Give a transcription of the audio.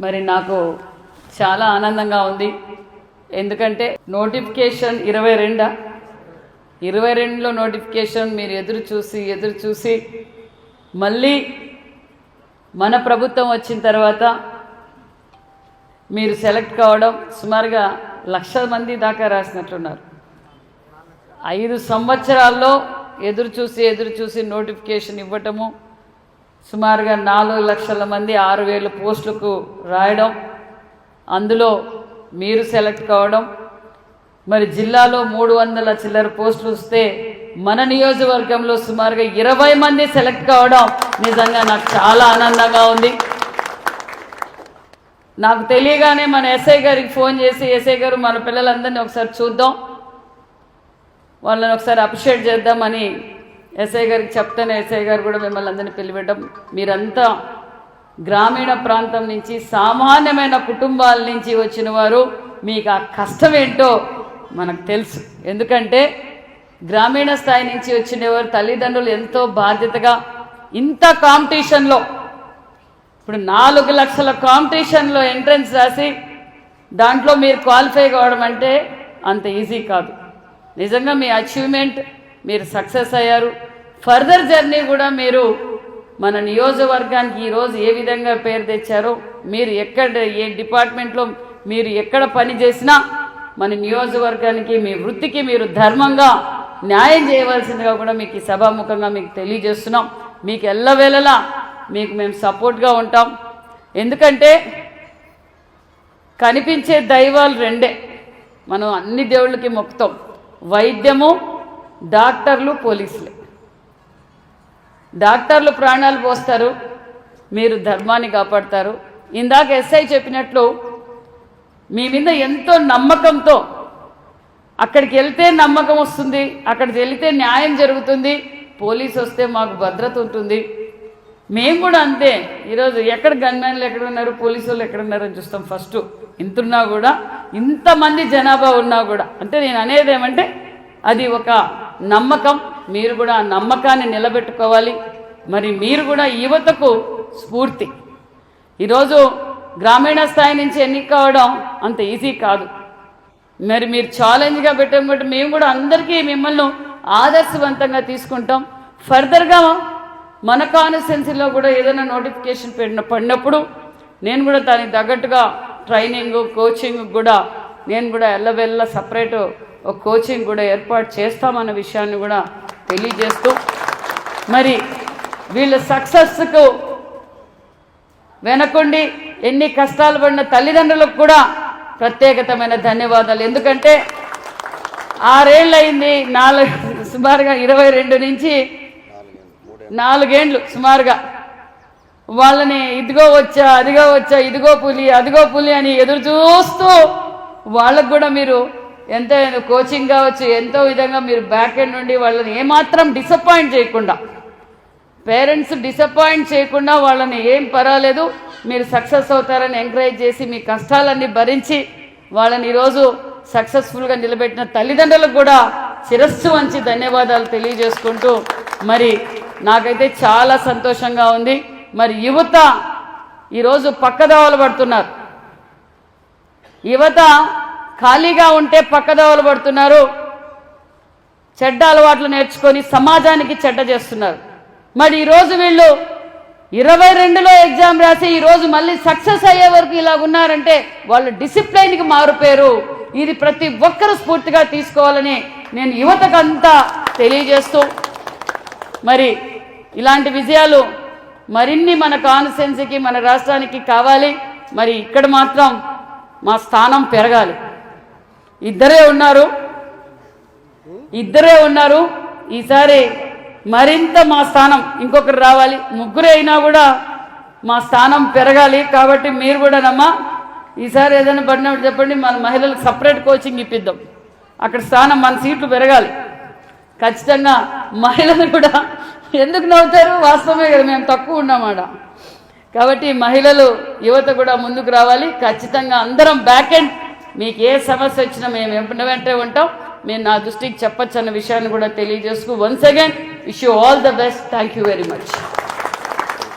మరి నాకు చాలా ఆనందంగా ఉంది. ఎందుకంటే నోటిఫికేషన్ 22లో నోటిఫికేషన్ మీరు ఎదురు చూసి మళ్ళీ మన ప్రభుత్వం వచ్చిన తర్వాత మీరు సెలెక్ట్ కావడం సుమారుగా 1,00,000 మంది దాకా రాసినట్లున్నారు. 5 సంవత్సరాల్లో ఎదురు చూసి నోటిఫికేషన్ ఇవ్వటము, సుమారుగా 4 లక్షల మంది 6,000 పోస్టులకు రాయడం, అందులో మీరు సెలెక్ట్ కావడం, మరి జిల్లాలో 300 చిల్లర పోస్టులు వస్తే మన నియోజకవర్గంలో సుమారుగా 20 మంది సెలెక్ట్ కావడం నిజంగా నాకు చాలా ఆనందంగా ఉంది. నాకు తెలియగానే మన ఎస్ఐ గారికి ఫోన్ చేసి, ఎస్ఐ గారు మన పిల్లలందరినీ ఒకసారి చూద్దాం, వాళ్ళని ఒకసారి అప్రిషియేట్ చేద్దామని ఎస్ఐ గారికి చెప్తానే ఎస్ఐ గారు కూడా మిమ్మల్ని అందరినీ పిలిపెట్టడం. మీరంతా గ్రామీణ ప్రాంతం నుంచి సామాన్యమైన కుటుంబాల నుంచి వచ్చిన వారు, మీకు ఆ కష్టం ఏంటో మనకు తెలుసు. ఎందుకంటే గ్రామీణ స్థాయి నుంచి వచ్చిన వారు తల్లిదండ్రులు ఎంతో బాధ్యతగా ఇంత కాంపిటీషన్లో, ఇప్పుడు 4 లక్షల కాంపిటీషన్లో ఎంట్రన్స్ రాసి దాంట్లో మీరు క్వాలిఫై కావడం అంటే అంత ఈజీ కాదు. నిజంగా మీ అచీవ్మెంట్, మీరు సక్సెస్ అయ్యారు. ఫర్దర్ జర్నీ కూడా మీరు మన నియోజకవర్గానికి ఈరోజు ఏ విధంగా పేరు తెచ్చారో, మీరు ఎక్కడ ఏ డిపార్ట్మెంట్లో మీరు ఎక్కడ పని చేసినా మన నియోజకవర్గానికి మీ వృత్తికి మీరు ధర్మంగా న్యాయం చేయవలసిందిగా కూడా మీకు ఈ సభాముఖంగా మీకు తెలియజేస్తున్నాం. మీకు ఎల్లవేళలా మీకు మేము సపోర్ట్గా ఉంటాం. ఎందుకంటే కనిపించే దైవాలు 2, మనం అన్ని దేవుళ్ళకి మొక్కుతాం, వైద్యము, డాక్టర్లు, పోలీసులే. డాక్టర్లు ప్రాణాలు పోస్తారు, మీరు ధర్మాన్ని కాపాడతారు. ఇందాక ఎస్ఐ చెప్పినట్లు మీ మీద ఎంతో నమ్మకంతో అక్కడికి వెళ్తే నమ్మకం వస్తుంది, అక్కడికి వెళితే న్యాయం జరుగుతుంది, పోలీసు వస్తే మాకు భద్రత ఉంటుంది. మేము కూడా అంతే. ఈరోజు ఎక్కడ గన్మెన్లు ఎక్కడ ఉన్నారు, పోలీసు వాళ్ళు ఎక్కడ ఉన్నారని చూస్తాం ఫస్ట్. ఇంతున్నా కూడా, ఇంతమంది జనాభా ఉన్నా కూడా, అంటే నేను అనేది ఏమంటే అది ఒక నమ్మకం. మీరు కూడా ఆ నమ్మకాన్ని నిలబెట్టుకోవాలి. మరి మీరు కూడా యువతకు స్ఫూర్తి. ఈరోజు గ్రామీణ స్థాయి నుంచి ఎన్నిక కావడం అంత ఈజీ కాదు. మరి మీరు ఛాలెంజ్గా పెట్టాం కాబట్టి మేము కూడా అందరికీ మిమ్మల్ని ఆదర్శవంతంగా తీసుకుంటాం. ఫర్దర్గా మన కాన్స్టిట్యున్సీలో కూడా ఏదైనా నోటిఫికేషన్ పడినప్పుడు నేను కూడా దానికి తగ్గట్టుగా ట్రైనింగ్, కోచింగ్ కూడా నేను కూడా ఎల్లవెల్ల సపరేట్ ఒక కోచింగ్ కూడా ఏర్పాటు చేస్తామన్న విషయాన్ని కూడా తెలియజేస్తూ, మరి వీళ్ళ సక్సెస్కు వెనకుండి ఎన్ని కష్టాలు పడిన తల్లిదండ్రులకు కూడా ప్రత్యేకతమైన ధన్యవాదాలు. ఎందుకంటే 6 ఏళ్ళు అయింది, సుమారుగా 22 నుంచి 4 ఏళ్ళు సుమారుగా వాళ్ళని ఇదిగో వచ్చా, అదిగో వచ్చా, ఇదిగో పులి అని ఎదురు చూస్తూ వాళ్ళకు కూడా మీరు ఎంతో కోచింగ్ కావచ్చు, ఎంతో విధంగా మీరు బ్యాక్ ఎండ్ నుండి వాళ్ళని ఏమాత్రం డిసప్పాయింట్ చేయకుండా, పేరెంట్స్ డిసప్పాయింట్ చేయకుండా వాళ్ళని ఏం పర్వాలేదు మీరు సక్సెస్ అవుతారని ఎంకరేజ్ చేసి మీ కష్టాలన్నీ భరించి వాళ్ళని ఈరోజు సక్సెస్ఫుల్గా నిలబెట్టిన తల్లిదండ్రులకు కూడా శిరస్సు వంచి ధన్యవాదాలు తెలియజేసుకుంటూ, మరి నాకైతే చాలా సంతోషంగా ఉంది. మరి యువత ఈరోజు పక్కదోవలు పడుతున్నారు. యువత ఖాళీగా ఉంటే పక్కదోవలు పడుతున్నారు, చెడ్డ అలవాట్లు నేర్చుకొని సమాజానికి చెడ్డ చేస్తున్నారు. మరి ఈరోజు వీళ్ళు 22లో ఎగ్జామ్ రాసి ఈరోజు మళ్ళీ సక్సెస్ అయ్యే వరకు ఇలా ఉన్నారంటే వాళ్ళు డిసిప్లైన్కి మారుపేరు. ఇది ప్రతి ఒక్కరూ స్ఫూర్తిగా తీసుకోవాలని నేను యువతకంతా తెలియజేస్తూ, మరి ఇలాంటి విజయాలు మరిన్ని మన కాన్స్టిట్యున్సీకి, మన రాష్ట్రానికి కావాలి. మరి ఇక్కడ మాత్రం మా స్థానం పెరగాలి. ఇద్దరే ఉన్నారు. ఈసారి మరింత మా స్థానం ఇంకొకరు రావాలి, 3 అయినా కూడా మా స్థానం పెరగాలి. కాబట్టి మీరు కూడా ఈసారి ఏదైనా పడినప్పుడు చెప్పండి, మన మహిళలకు సపరేట్ కోచింగ్ ఇప్పిద్దాం. అక్కడ స్థానం మన సీట్లు పెరగాలి. ఖచ్చితంగా మహిళలు కూడా, ఎందుకు నవ్వుతారు, వాస్తవమే కదా, మేము తక్కువ ఉన్నామాట. కాబట్టి మహిళలు, యువత కూడా ముందుకు రావాలి. ఖచ్చితంగా అందరం బ్యాక్ ఎండ్, మీకు ఏ సమస్య వచ్చినా మేము వెంటే ఉంటాం. మీరు నా దృష్టికి చెప్పొచ్చు అన్న విషయాన్ని కూడా తెలియజేసుకు, once again wish you all the best. Thank you very much.